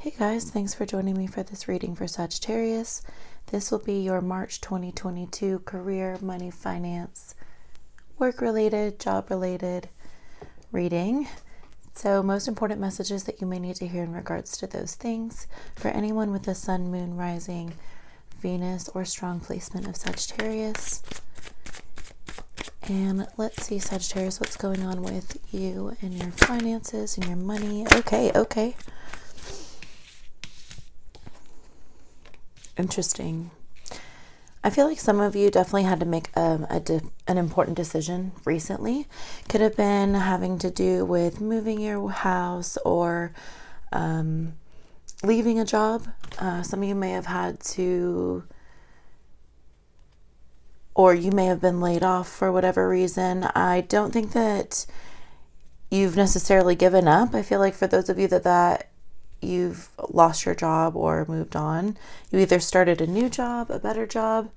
Hey guys, thanks for joining me for this reading for Sagittarius. This will be your March 2022 career, money, finance, work-related, job-related reading. So most important messages that you may need to hear in regards to those things for anyone with the sun, moon, rising, Venus, or strong placement of Sagittarius. And let's see, Sagittarius, what's going on with you and your finances and your money. Okay. Interesting. I feel like some of you definitely had to make an important decision recently. Could have been having to do with moving your house or leaving a job. Some of you may have had to, or you may have been laid off for whatever reason. I don't think that you've necessarily given up. I feel like for those of you that you've lost your job or moved on, you either started a new job, a better job,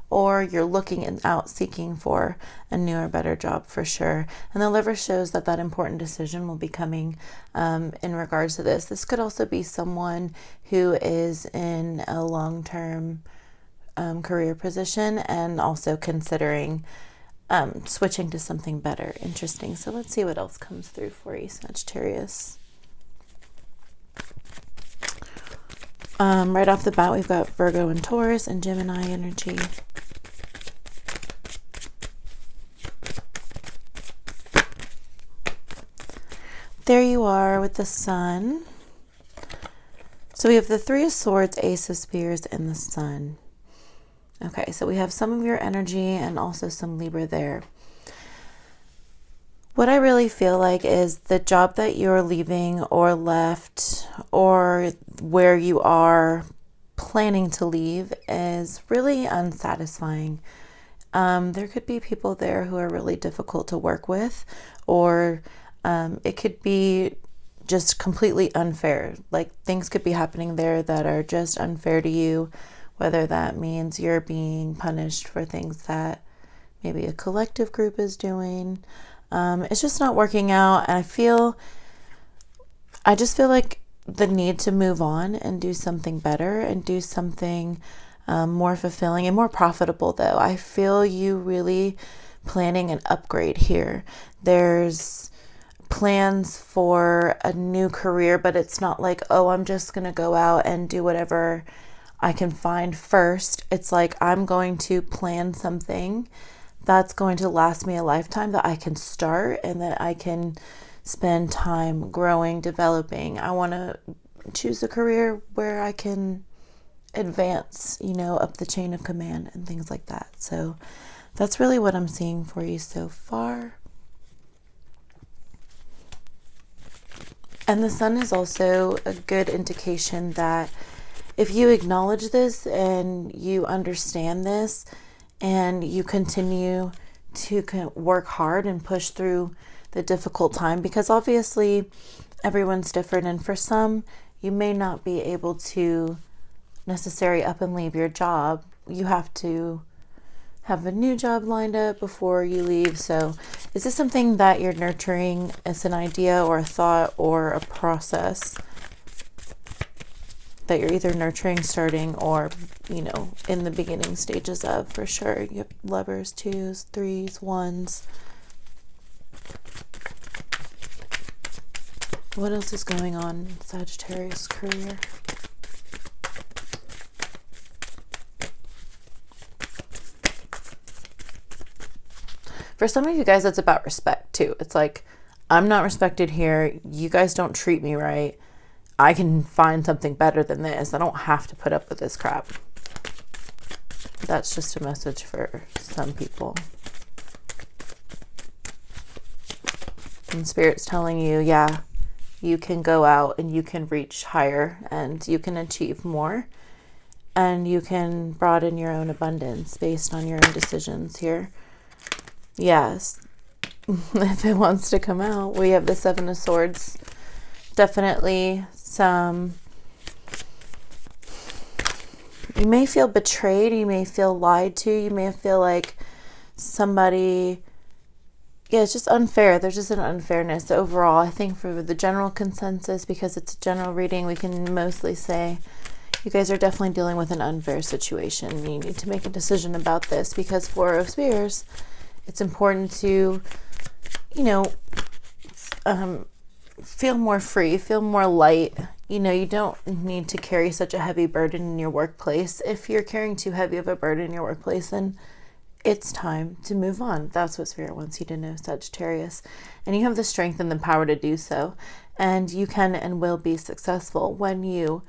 or you're looking out seeking for a newer, better job for sure. And the liver shows that important decision will be coming in regards to this. This could also be someone who is in a long-term career position and also considering switching to something better. Interesting. So let's see what else comes through for you, Sagittarius. Right off the bat, we've got Virgo and Taurus and Gemini energy. There you are with the Sun. So we have the Three of Swords, Ace of Spears, and the Sun. Okay, so we have some of your energy and also some Libra there. What I really feel like is the job that you're leaving or left, or where you are planning to leave, is really unsatisfying. There could be people there who are really difficult to work with, or it could be just completely unfair. Like things could be happening there that are just unfair to you, whether that means you're being punished for things that maybe a collective group is doing. It's just not working out. And I just feel like the need to move on and do something better and do something more fulfilling and more profitable though. I feel you really planning an upgrade here. There's plans for a new career, but it's not like, oh, I'm just going to go out and do whatever I can find first. It's like, I'm going to plan something that's going to last me a lifetime that I can start and that I can spend time growing, developing. I want to choose a career where I can advance, up the chain of command and things like that. So that's really what I'm seeing for you so far. And the Sun is also a good indication that if you acknowledge this and you understand this, and you continue to work hard and push through the difficult time, because obviously everyone's different. And for some, you may not be able to necessarily up and leave your job. You have to have a new job lined up before you leave. So is this something that you're nurturing as an idea or a thought or a process that you're either nurturing, starting, or, in the beginning stages of, for sure? You have Lovers, 2s, 3s, 1s. What else is going on in Sagittarius career? For some of you guys, it's about respect too. It's like, I'm not respected here. You guys don't treat me right. I can find something better than this. I don't have to put up with this crap. That's just a message for some people. And Spirit's telling you, yeah, you can go out and you can reach higher and you can achieve more. And you can broaden your own abundance based on your own decisions here. Yes, if it wants to come out. We have the Seven of Swords. Definitely you may feel betrayed, you may feel lied to, you may feel like somebody, yeah, it's just unfair. There's just an unfairness overall. I think for the general consensus, because it's a general reading, we can mostly say you guys are definitely dealing with an unfair situation. You need to make a decision about this, because Four of Spears, it's important to, you know, feel more free, feel more light. You know, you don't need to carry such a heavy burden in your workplace. If you're carrying too heavy of a burden in your workplace, then it's time to move on. That's what Spirit wants you to know, Sagittarius. And you have the strength and the power to do so. And you can and will be successful when you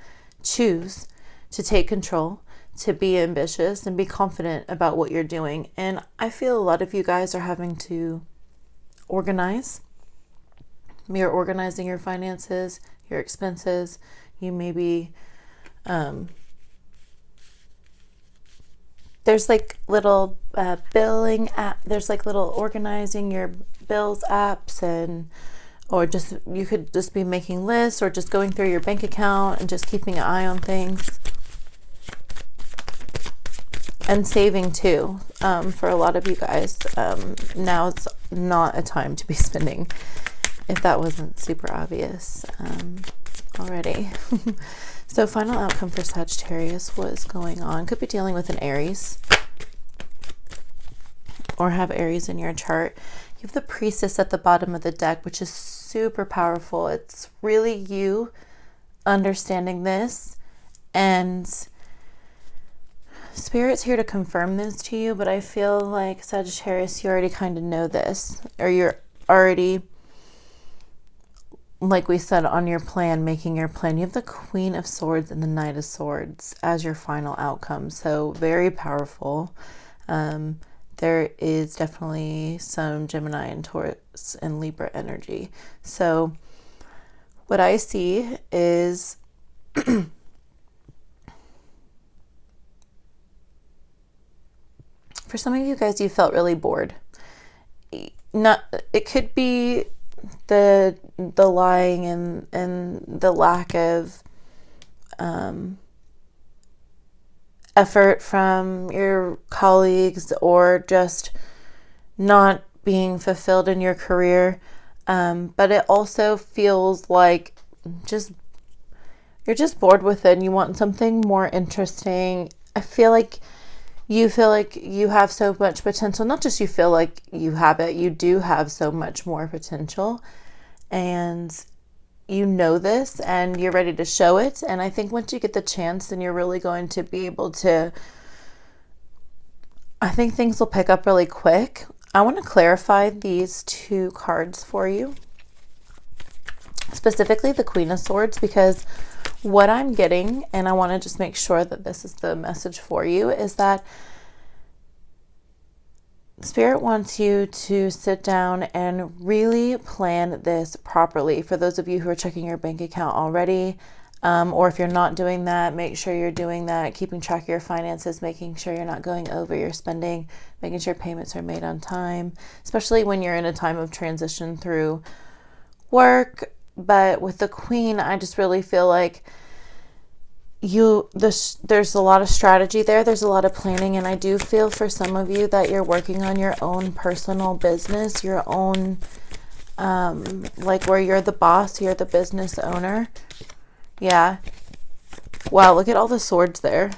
choose to take control, to be ambitious, and be confident about what you're doing. And I feel a lot of you guys are having to organize. You're organizing your finances, your expenses. You may be... there's like little billing app. There's like little organizing your bills apps, and or just you could just be making lists or just going through your bank account and just keeping an eye on things, and saving too. For a lot of you guys, now it's not a time to be spending, if that wasn't super obvious already. So final outcome for Sagittarius, what is going on? Could be dealing with an Aries, or have Aries in your chart. You have the Priestess at the bottom of the deck, which is super powerful. It's really you understanding this, and Spirit's here to confirm this to you, but I feel like Sagittarius, you already kind of know this, or you're already, like we said, on your plan, making your plan. You have the Queen of Swords and the Knight of Swords as your final outcome. So very powerful. There is definitely some Gemini and Taurus and Libra energy. So what I see is for some of you guys, you felt really bored. It could be the lying and the lack of effort from your colleagues, or just not being fulfilled in your career. But it also feels like you're just bored with it and you want something more interesting. I feel like you have so much potential. Not just you feel like you have it, you do have so much more potential. And you know this, and you're ready to show it. And I think once you get the chance, then you're really going to be able to, I think things will pick up really quick. I want to clarify these two cards for you. Specifically the Queen of Swords, because what I'm getting, and I want to just make sure that this is the message for you, is that Spirit wants you to sit down and really plan this properly. For those of you who are checking your bank account already, or if you're not doing that, make sure you're doing that, keeping track of your finances, making sure you're not going over your spending, making sure payments are made on time, especially when you're in a time of transition through work. But with the Queen, I just really feel like there's a lot of strategy there. There's a lot of planning. And I do feel for some of you that you're working on your own personal business, your own, like where you're the boss, you're the business owner. Yeah. Wow, look at all the swords there.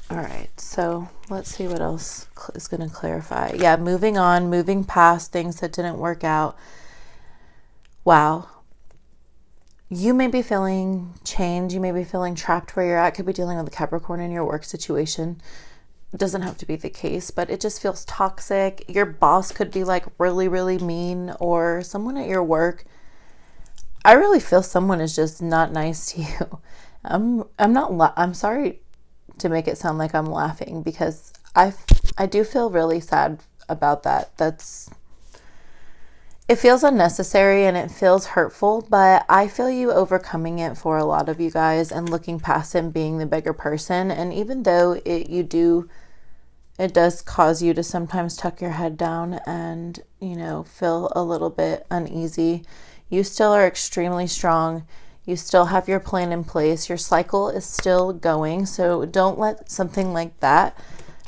All right, so let's see what else is going to clarify. Yeah, moving on, moving past things that didn't work out. Wow. You may be feeling chained. You may be feeling trapped where you're at. Could be dealing with a Capricorn in your work situation. It doesn't have to be the case, but it just feels toxic. Your boss could be like really, really mean, or someone at your work. I really feel someone is just not nice to you. I'm sorry to make it sound like I'm laughing, because I do feel really sad about that. It feels unnecessary and it feels hurtful, but I feel you overcoming it for a lot of you guys and looking past it and being the bigger person. And even though it does cause you to sometimes tuck your head down and, feel a little bit uneasy, you still are extremely strong. You still have your plan in place. Your cycle is still going. So don't let something like that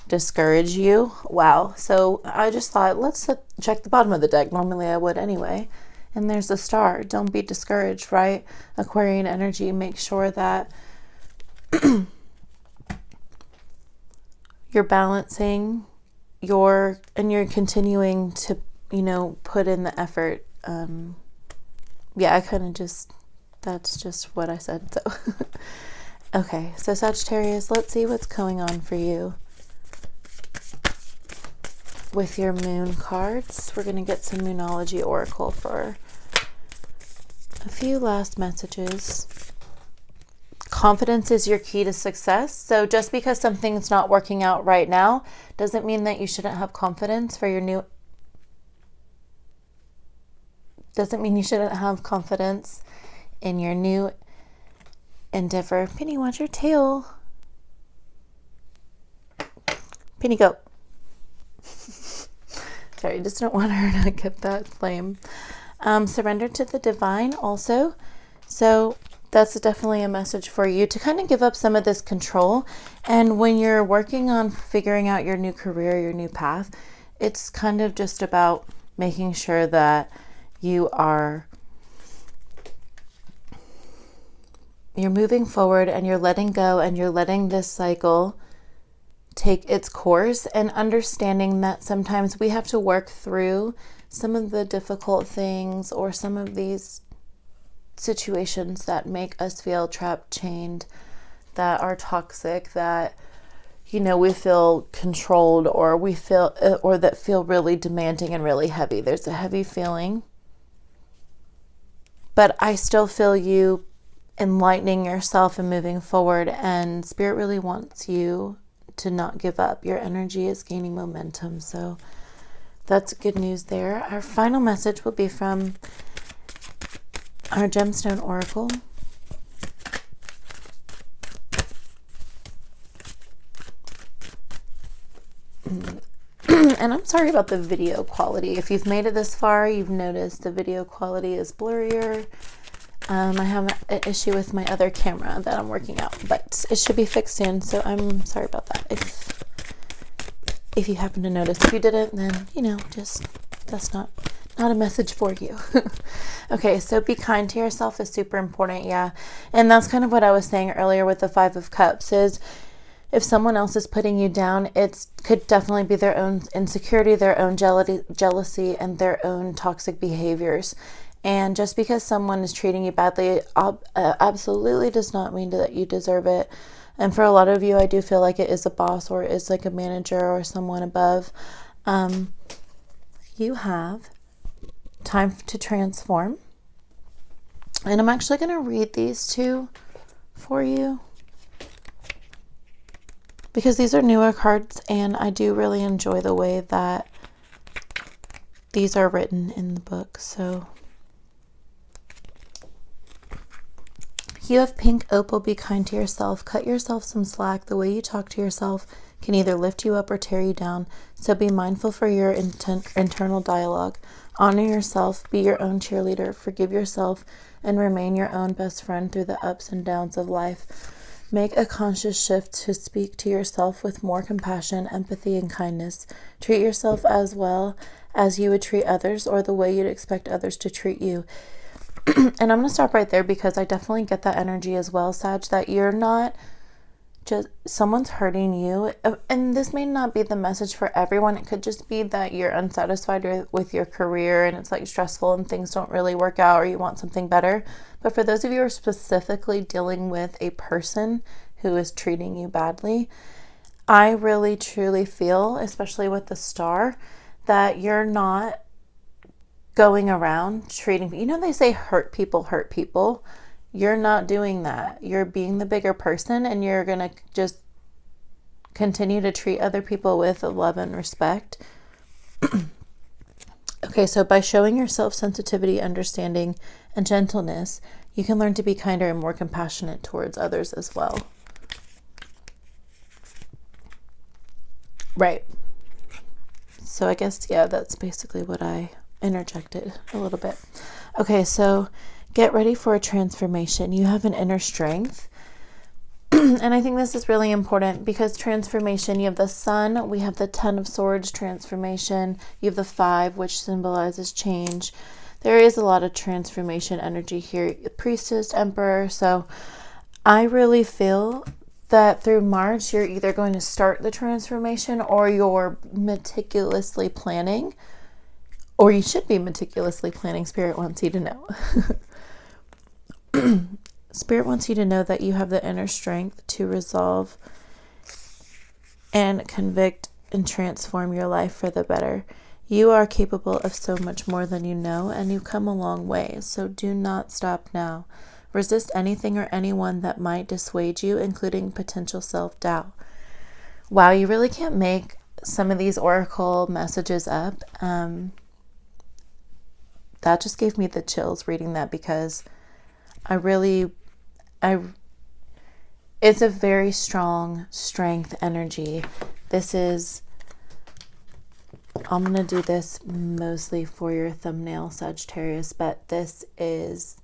discourage you. Wow. So I just thought, let's check the bottom of the deck. Normally I would anyway. And there's the star. Don't be discouraged, right? Aquarian energy. Make sure that you're balancing you're continuing to, put in the effort. Yeah, I kind of that's just what I said. So, okay. So Sagittarius, let's see what's going on for you with your moon cards. We're going to get some Moonology Oracle for a few last messages. Confidence is your key to success. So just because something's not working out right now doesn't mean that you shouldn't have confidence for your new... Doesn't mean you shouldn't have confidence in your new endeavor. Penny, watch your tail. Penny, go. Sorry, just don't want her to get that flame. Surrender to the divine also. So that's definitely a message for you to kind of give up some of this control. And when you're working on figuring out your new career, your new path, it's kind of just about making sure that you're moving forward and you're letting go and you're letting this cycle take its course, and understanding that sometimes we have to work through some of the difficult things or some of these situations that make us feel trapped, chained, that are toxic, that we feel controlled, or we feel or that feel really demanding and really heavy. There's a heavy feeling, but I still feel you enlightening yourself and moving forward, and Spirit really wants you to not give up. Your energy is gaining momentum, so that's good news there. Our final message will be from our Gemstone Oracle. And I'm sorry about the video quality. If you've made it this far, you've noticed the video quality is blurrier. I have an issue with my other camera that I'm working out, but it should be fixed soon, so I'm sorry about that. If you happen to notice. If you didn't, then, just that's not a message for you. Okay, so be kind to yourself is super important, yeah. And that's kind of what I was saying earlier with the Five of Cups is, if someone else is putting you down, it could definitely be their own insecurity, their own jealousy, and their own toxic behaviors. And just because someone is treating you badly absolutely does not mean that you deserve it. And for a lot of you, I do feel like it is a boss, or it is like a manager or someone above. You have time to transform. And I'm actually going to read these two for you, because these are newer cards, and I do really enjoy the way that these are written in the book. So you have pink opal. Be kind to yourself. Cut yourself some slack. The way you talk to yourself can either lift you up or tear you down. So be mindful for your internal dialogue. Honor yourself. Be your own cheerleader. Forgive yourself and remain your own best friend through the ups and downs of life. Make a conscious shift to speak to yourself with more compassion, empathy, and kindness. Treat yourself as well as you would treat others, or the way you'd expect others to treat you. And I'm going to stop right there, because I definitely get that energy as well, Sag, that you're not just someone's hurting you. And this may not be the message for everyone. It could just be that you're unsatisfied with your career, and it's like stressful and things don't really work out, or you want something better. But for those of you who are specifically dealing with a person who is treating you badly, I really truly feel, especially with the star, that you're not going around treating, they say hurt people. You're not doing that. You're being the bigger person, and you're going to just continue to treat other people with love and respect. Okay, so by showing yourself sensitivity, understanding, and gentleness, you can learn to be kinder and more compassionate towards others as well. Right. So I guess, yeah, that's basically what I interjected a little bit. Okay, so get ready for a transformation. You have an inner strength And I think this is really important because transformation, you have the Sun, we have the 10 of Swords transformation, you have the 5, which symbolizes change. There is a lot of transformation energy here, Priestess, Emperor. So I really feel that through March, you're either going to start the transformation or you're meticulously planning, or you should be meticulously planning. Spirit wants you to know. Spirit wants you to know that you have the inner strength to resolve and convict and transform your life for the better. You are capable of so much more than you know, and you've come a long way, so do not stop now. Resist anything or anyone that might dissuade you, including potential self-doubt. Wow, you really can't make some of these oracle messages up. That just gave me the chills reading that, because it's a very strong strength energy. I'm going to do this mostly for your thumbnail, Sagittarius, but this is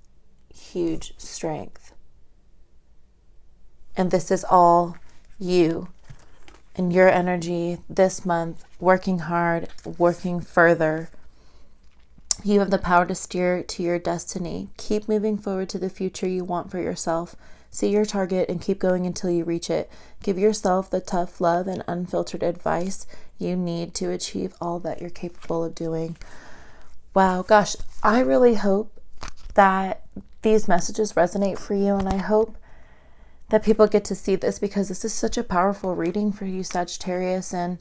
huge strength. And this is all you and your energy this month, working hard, working further. You have the power to steer to your destiny. Keep moving forward to the future you want for yourself. See your target and keep going until you reach it. Give yourself the tough love and unfiltered advice you need to achieve all that you're capable of doing. Wow, gosh, I really hope that these messages resonate for you, and I hope that people get to see this, because this is such a powerful reading for you, Sagittarius, and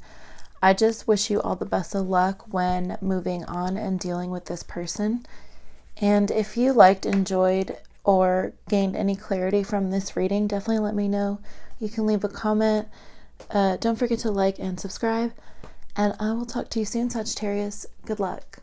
I just wish you all the best of luck when moving on and dealing with this person. And if you liked, enjoyed, or gained any clarity from this reading, definitely let me know. You can leave a comment. Don't forget to like and subscribe. And I will talk to you soon, Sagittarius. Good luck.